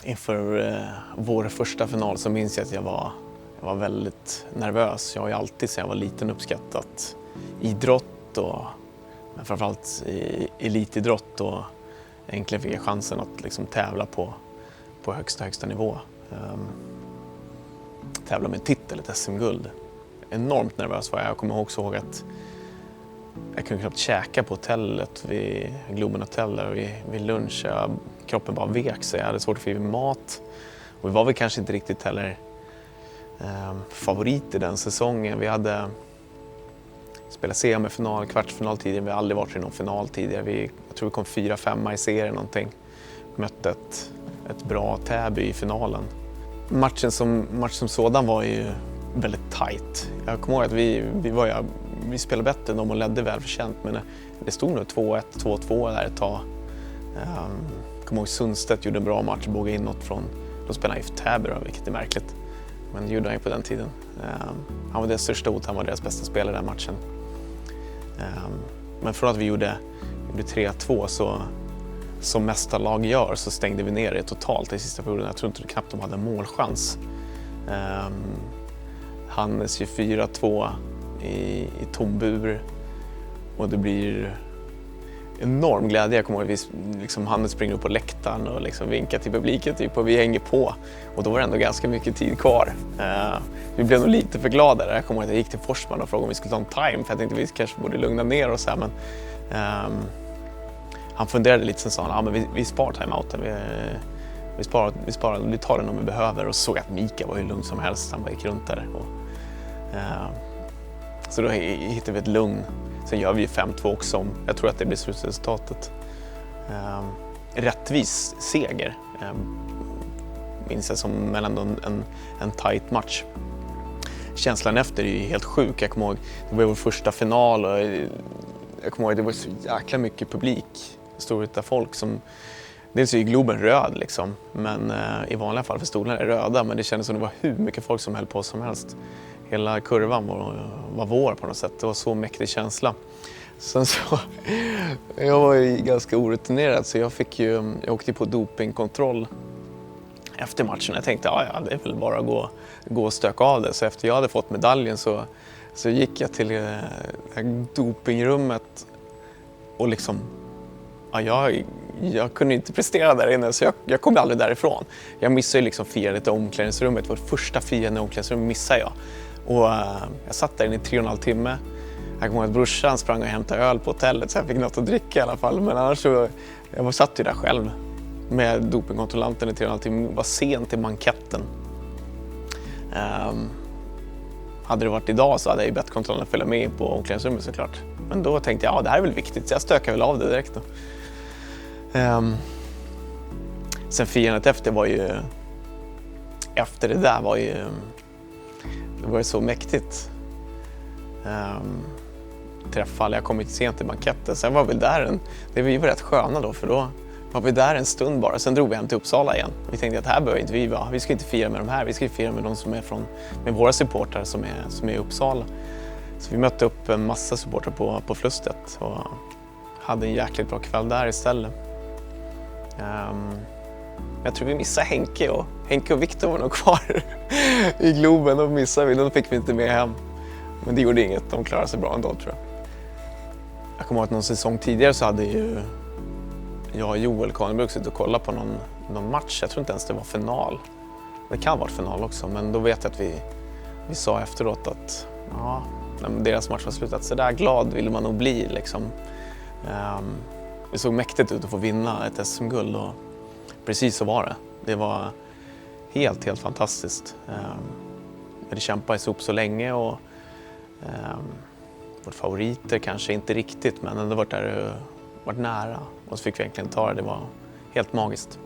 Inför vår första final så minns jag att jag var väldigt nervös. Jag har ju alltid sedan jag var liten uppskattat idrott men framförallt elitidrott och äntligen fick jag chansen att liksom tävla på högsta nivå. Tävla med en titel, ett SM-guld. Enormt nervös var jag. Jag kommer också ihåg att jag kunde knappt käka på hotellet vid Globen Hotel där vid lunch. Kroppen bara vek sig. Jag hade svårt att få i mat. Och vi var väl kanske inte riktigt heller favorit i den säsongen. Vi hade spelat semifinal, kvartsfinal tidigare. Vi har aldrig varit i någon final tidigare. Jag tror vi kom 4-5 i serien någonting. Mötte ett bra Täby i finalen. Matchen som sådan var ju väldigt tajt. Jag kommer ihåg att vi spelade bättre än dem och ledde välförtjänt, men det stod nog 2-1, 2-2 där ett tag. Jag kommer ihåg Sundstedt gjorde en bra match, bågade in något från, de spelade i Täby då, vilket är märkligt. Men det gjorde han ju på den tiden. Han var deras största hot, han var deras bästa spelare den matchen. Men från att vi gjorde 3-2 så som mesta lag gör så stängde vi ner det totalt i sista perioden. Jag tror inte knappt de hade en målchans. Hannes 24-2 i tombur och det blir enorm glädje. Jag kommer ihåg att Hannes springer upp på läktaren och liksom vinkar till publiken typ, och vi hänger på. Och då var det ändå ganska mycket tid kvar. Vi blev nog lite för glada där. Jag kommer ihåg att jag gick till Forsman och frågade om vi skulle ta en time, för jag tänkte att vi kanske borde lugna ner oss här. Men han funderade lite, sen sa han men vi sparar timeouten. Vi tar den om vi behöver. Och så såg jag att Mika var hur lugn som helst. Han bara gick runt där. Så då hittade vi ett lugn. Sen gör vi 5-2 också. Jag tror att det blir slutresultatet. Rättvis seger. Minns jag som mellan en tight match. Känslan efter är ju helt sjuk. Jag kommer ihåg, det var vår första final. Och jag kommer ihåg att det var så jäkla mycket publik. Stor utav folk som... Dels är ju Globen röd liksom, men i vanliga fall för stolarna är röda, men det kändes som det var hur mycket folk som höll på som helst. Hela kurvan var vår på något sätt, det var så mäktig känsla. Sen så, jag var ju ganska orutinerad så jag åkte på dopingkontroll efter matchen. Jag tänkte, ja det är väl bara att gå och stöka av det. Så efter jag hade fått medaljen så gick jag till det här dopingrummet och liksom, ja, jag kunde inte prestera där inne så jag kom aldrig därifrån. Jag missade ju liksom firandet i omklädningsrummet. Vårt första firande i omklädningsrummet missade jag. Och jag satt där inne i 3,5 timme. Jag kommer ihåg att brorsan sprang och hämtade öl på hotellet så jag fick något att dricka i alla fall. Men annars så, jag satt ju där själv med dopingkontrollanten i 3,5 timme. Var sent till banketten. Hade det varit idag så hade jag ju bett kontrollen följa med på omklädningsrummet såklart. Men då tänkte jag, det här är väl viktigt så jag stökade väl av det direkt då. Sen firandet efter det där var ju så mäktigt. Träffa jag kom inte sent till banketten. Sen var vi där vi var rätt sköna då, för då var vi där en stund bara. Sen drog vi hem till Uppsala igen. Vi tänkte att här behöver inte vi vara. Vi ska inte fira med de här. Vi ska fira med de som är med våra supportrar som är i Uppsala. Så vi mötte upp en massa supportrar på Flustet och hade en jäkligt bra kväll där istället. Jag tror vi missade Henke och Viktor var nog kvar i Globen. Och missade vi, då fick vi inte med hem. Men det gjorde inget, de klarade sig bra ändå tror jag. Jag kommer ihåg att någon säsong tidigare så hade ju jag och Joel Kahnbruk suttit och kollat på någon match. Jag tror inte ens det var final. Det kan vara final också, men då vet jag att vi sa efteråt att ja, när deras match var slutat så där glad ville man nog bli liksom. Det såg mäktigt ut att få vinna ett SM-guld och precis så var det. Det var helt fantastiskt. Vi hade kämpat ihop så länge och vårt favoriter kanske inte riktigt, men ändå varit nära och så fick vi egentligen ta det. Det var helt magiskt.